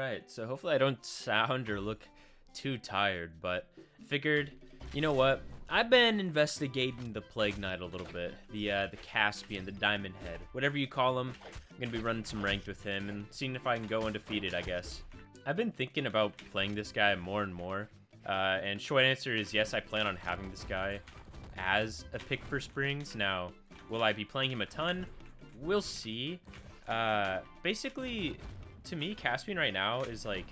Alright, so hopefully I don't sound or look too tired, but figured, you know what? I've been investigating the Plague Knight a little bit. The Caspian, the Diamond Head, whatever you call him. I'm gonna be running some ranked with him and seeing if I can go undefeated, I guess. I've been thinking about playing this guy more and more. And short answer is yes, I plan on having this guy as a pick for Springs. Now, will I be playing him a ton? We'll see. Basically, to me, Caspian right now is like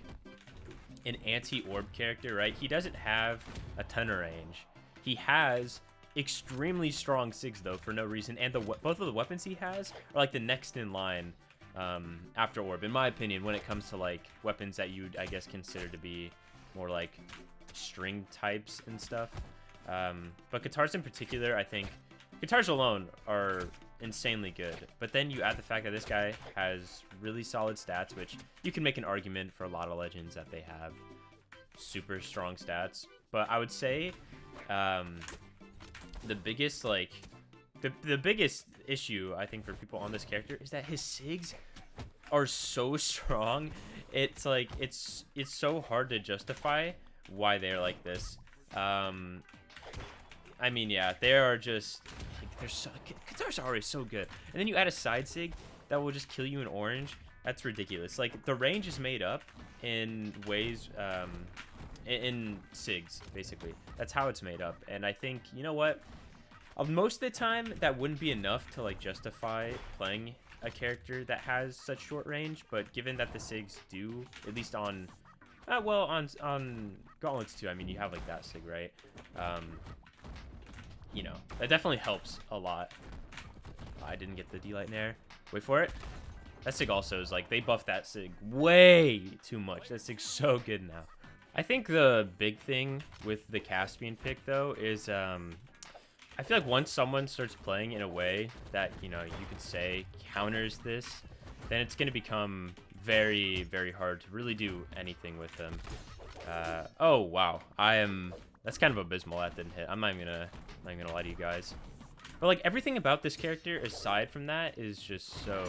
an anti-orb character, right? He doesn't have a ton of range. He has extremely strong sigs though for no reason, and both of the weapons he has are like the next in line after orb, in my opinion, when it comes to like weapons that you'd, I guess, consider to be more like string types and stuff. But guitars in particular, I think guitars alone are insanely good, but then you add the fact that this guy has really solid stats, which you can make an argument for a lot of legends that they have super strong stats. But I would say the biggest the biggest issue I think for people on this character is that his sigs are so strong. It's like it's so hard to justify why they're like this. I mean, yeah, they are just like, they're so, guitars are already so good, and then you add a side sig that will just kill you in orange. That's ridiculous. Like, the range is made up in ways in sigs, basically. That's how it's made up. And I think, you know what, most of the time that wouldn't be enough to like justify playing a character that has such short range, but given that the sigs do, at least on well, on Gauntlets too, I mean, you have like that sig, right? You know, that definitely helps a lot. I didn't get the D-Light in there. Wait for it. That sig also is like, they buffed that sig way too much. That sig's so good now. I think the big thing with the Caspian pick though is I feel like once someone starts playing in a way that, you know, you could say counters this, then it's going to become very, very hard to really do anything with them. Oh wow, that's kind of abysmal. That didn't hit. I'm not even gonna lie to you guys. But like, everything about this character aside from that is just so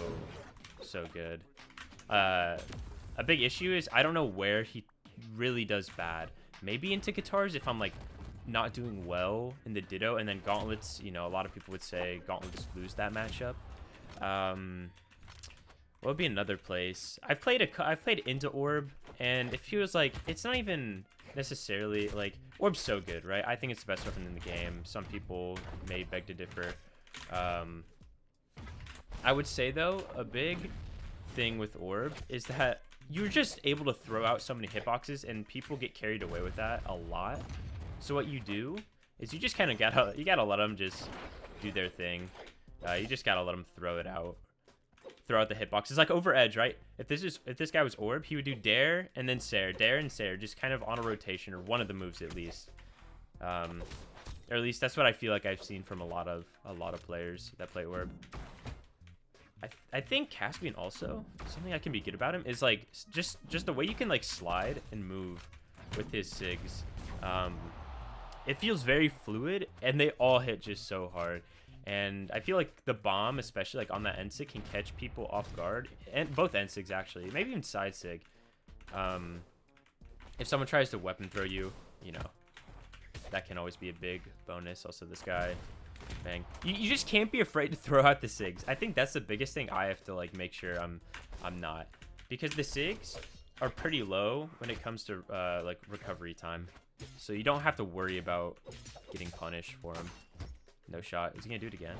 good. A big issue is I don't know where he really does bad. Maybe into guitars if I'm like not doing well in the Ditto, and then Gauntlets, you know, a lot of people would say Gauntlets lose that matchup. What would be another place? I've played into Orb, and it feels like it's not even necessarily like Orb's so good, right? I think it's the best weapon in the game. Some people may beg to differ. I would say though, a big thing with Orb is that you're just able to throw out so many hitboxes, and people get carried away with that a lot. So what you do is you just kind of gotta let them just do their thing. You just gotta let them throw it out. Throw out the hitbox. It's like over edge, right? If this guy was Orb, he would do Dare and then Sair, Dare and Sair, just kind of on a rotation, or one of the moves at least. Or at least that's what I feel like I've seen from a lot of players that play Orb. I think Caspian also, something I can be good about him is like just the way you can like slide and move with his sigs. It feels very fluid, and they all hit just so hard. And I feel like the bomb, especially like on that end sig, can catch people off guard, and both end sigs actually, maybe even side sig. If someone tries to weapon throw you, you know, that can always be a big bonus. Also, this guy, bang. You just can't be afraid to throw out the sigs. I think that's the biggest thing I have to like make sure I'm not, because the sigs are pretty low when it comes to like recovery time, so you don't have to worry about getting punished for them. No shot. Is he gonna do it again?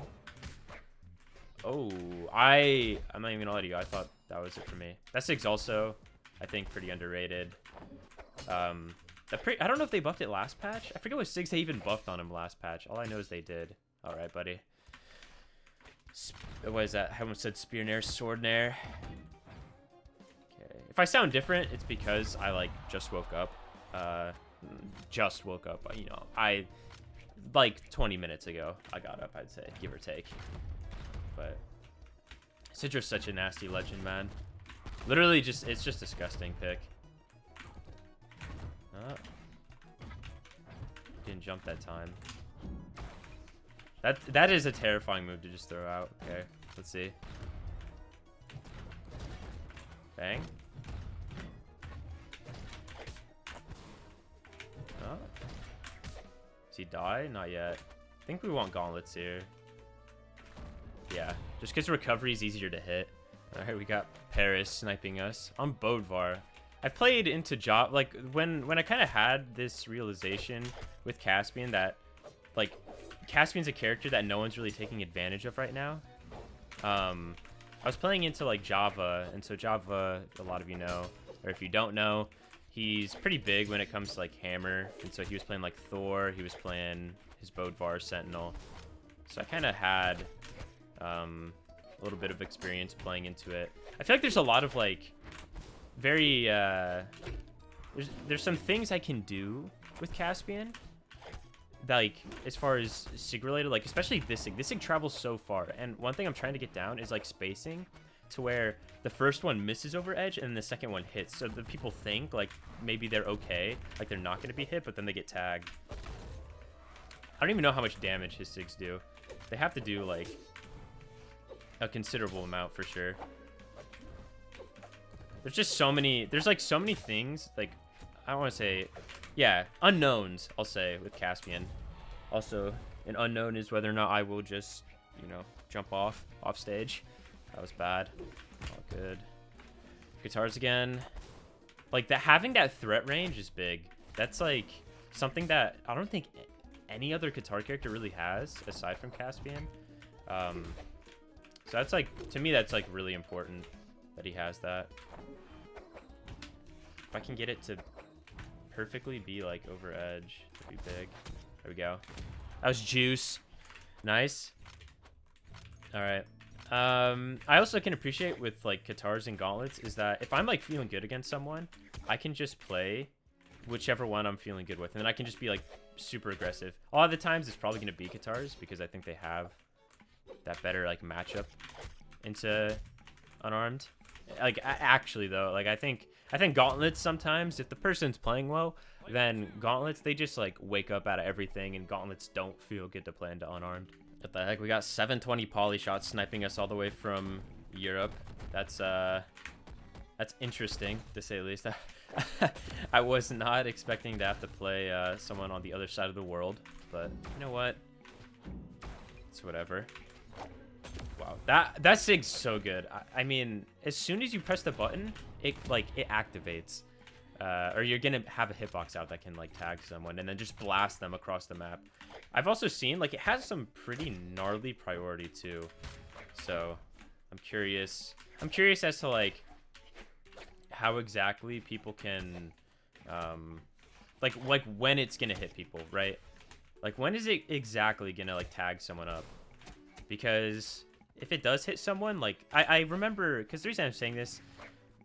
Oh, I'm not even gonna lie to you. I thought that was it for me. That sig's also, I think, pretty underrated. I don't know if they buffed it last patch. I forget what sigs they even buffed on him last patch. All I know is they did. All right, buddy. What is that? I almost said Spear Nair, Sword Nair. Okay. If I sound different, it's because I like just woke up. You know, like 20 minutes ago I got up, I'd say, give or take. But Sidra's such a nasty legend, man. Literally just, it's just disgusting pick. Didn't jump that time. That is a terrifying move to just throw out. Okay, let's see. Bang. he die? Not yet. I think we want Gauntlets here. Yeah, just because recovery is easier to hit. All right, we got Paris sniping us on Bodvar. I've played into job like when I kind of had this realization with Caspian that like Caspian's a character that no one's really taking advantage of right now. I was playing into like Java, and so Java, a lot of you know, or if you don't know, he's pretty big when it comes to like hammer, and so he was playing like Thor, he was playing his Bodvar Sentinel, so I kind of had a little bit of experience playing into it. I feel like there's a lot of like very there's some things I can do with Caspian, like as far as sig related, like especially this sig travels so far, and one thing I'm trying to get down is like spacing to where the first one misses over edge and the second one hits, so that people think like maybe they're okay, like they're not going to be hit, but then they get tagged. I don't even know how much damage his sigs do. They have to do like a considerable amount for sure. There's just so many, there's like so many things, like I don't want to say, yeah, unknowns, I'll say, with Caspian. Also, an unknown is whether or not I will just, you know, jump off stage. That was bad. All good. Guitars again. Like that, having that threat range is big. That's like something that I don't think any other guitar character really has aside from Caspian. So that's like, to me, that's like really important that he has that. If I can get it to perfectly be like over edge, it'd be big. There we go. That was juice. Nice. All right. I also can appreciate with like guitars and gauntlets is that if I'm like feeling good against someone, I can just play whichever one I'm feeling good with, and then I can just be like super aggressive. A lot of the times it's probably going to be guitars because I think they have that better like matchup into unarmed. Like actually though, like I think gauntlets sometimes, if the person's playing well, then gauntlets, they just like wake up out of everything, and gauntlets don't feel good to play into unarmed. What the heck? We got 720 poly shots sniping us all the way from Europe. That's interesting to say the least. I was not expecting to have to play someone on the other side of the world, but you know what? It's whatever. Wow, that sig's so good. I mean, as soon as you press the button, it activates, or you're gonna have a hitbox out that can like tag someone and then just blast them across the map. I've also seen like it has some pretty gnarly priority too, so I'm curious as to like how exactly people can like when it's gonna hit people, right? Like when is it exactly gonna like tag someone up? Because if it does hit someone, like I remember, because the reason I'm saying this,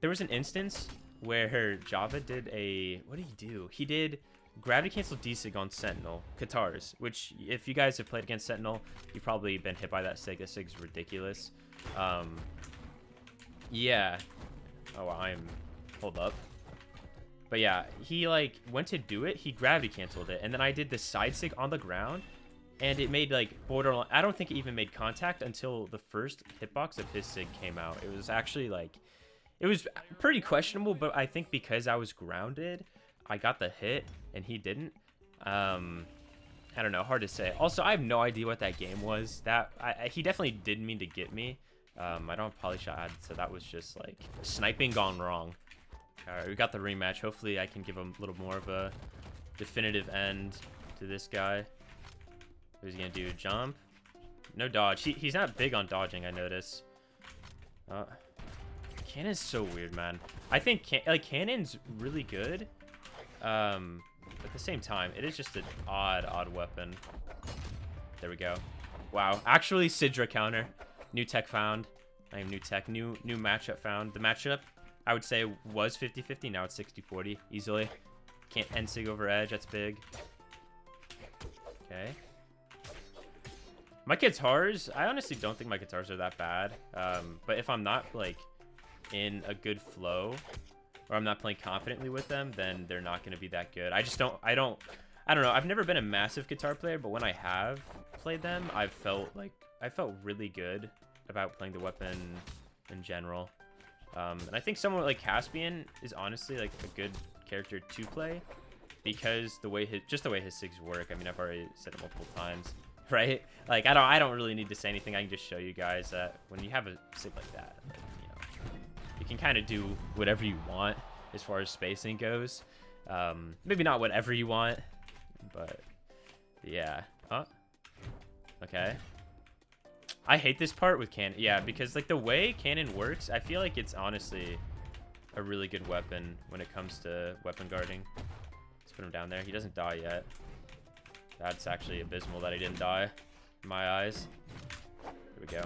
there was an instance where Java did a, what did he do? He did gravity cancel desig on Sentinel Katars, which if you guys have played against Sentinel, you've probably been hit by that sig. That sig's ridiculous. Yeah. Oh, I'm hold up. But yeah, he like went to do it. He gravity canceled it, and then I did the side sig on the ground. And it made like borderline, I don't think it even made contact until the first hitbox of his sig came out. It was actually like, it was pretty questionable, but I think because I was grounded, I got the hit and he didn't. I don't know, hard to say. Also, I have no idea what that game was. He definitely didn't mean to get me. I don't have polyshot, so that was just like sniping gone wrong. All right, we got the rematch. Hopefully I can give him a little more of a definitive end to this guy. What is he gonna do? Jump? No dodge. He's not big on dodging, I notice. Cannon's so weird, man. I think Cannon's really good. At the same time, it is just an odd weapon. There we go. Wow. Actually, Sidra counter. New tech found. I am new tech. New matchup found. The matchup, I would say, was 50-50. Now it's 60-40 easily. Can't end sig over edge. That's big. Okay. My guitars, I honestly don't think my guitars are that bad. But if I'm not like in a good flow, or I'm not playing confidently with them, then they're not going to be that good. I don't know. I've never been a massive guitar player, but when I have played them, I felt really good about playing the weapon in general. And I think someone like Caspian is honestly like a good character to play. because the way just the way his sigs work. I mean, I've already said it multiple times, right? Like I don't really need to say anything. I can just show you guys that when you have a sig like that, like, you know, you can kind of do whatever you want as far as spacing goes. Maybe not whatever you want, but yeah. Huh? Okay. I hate this part with Cannon. Yeah, because like the way Cannon works, I feel like it's honestly a really good weapon when it comes to weapon guarding. Let's put him down there. He doesn't die yet. That's actually abysmal that he didn't die in my eyes. Here we go.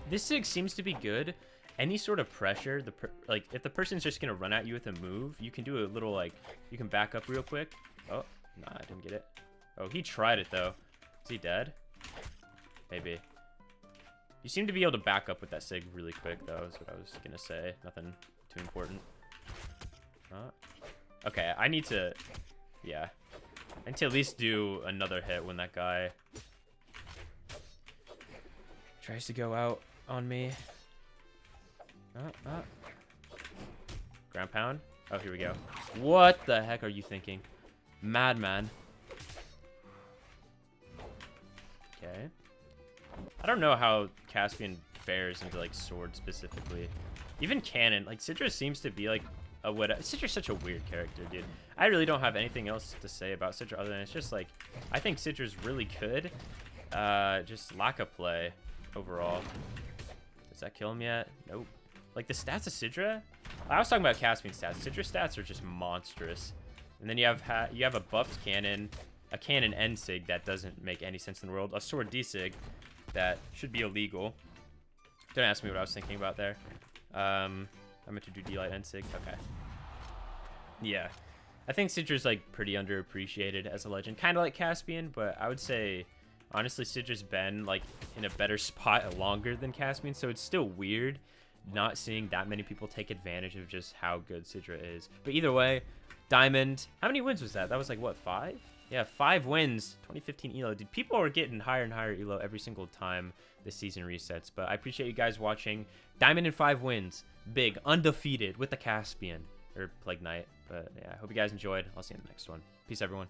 This sig seems to be good. Any sort of pressure, like if the person's just gonna run at you with a move, you can do a little like, you can back up real quick. Oh, nah, I didn't get it. Oh, he tried it though. Is he dead? Maybe. You seem to be able to back up with that sig really quick, though, is what I was gonna say. Nothing too important. Okay, I need to... Yeah. I need to at least do another hit when that guy tries to go out on me. Ground pound? Oh, here we go. What the heck are you thinking? Madman. Okay. I don't know how Caspian fares into like sword specifically. Even Cannon, like Sidra seems to be like a what? Sidra's such a weird character, dude. I really don't have anything else to say about Sidra other than it's just like I think Sidra's really good. Just lack of play overall. Does that kill him yet? Nope. Like the stats of Sidra, I was talking about Caspian stats. Sidra stats are just monstrous. And then you have a buffed Cannon, a Cannon N sig that doesn't make any sense in the world, a sword D sig that should be illegal. Don't ask me what I was thinking about there. I meant to do D-Light N sig. Okay. Yeah. I think Sidra's like pretty underappreciated as a legend. Kind of like Caspian, but I would say, honestly, Sidra's been like in a better spot longer than Caspian, so it's still weird not seeing that many people take advantage of just how good Sidra is. But either way, Diamond, how many wins was that? That was like, what, 5? Yeah, 5 wins, 2015 ELO. Dude, people are getting higher and higher ELO every single time this season resets. But I appreciate you guys watching. Diamond and 5 wins. Big, undefeated with the Caspian. Or Plague Knight. But yeah, I hope you guys enjoyed. I'll see you in the next one. Peace, everyone.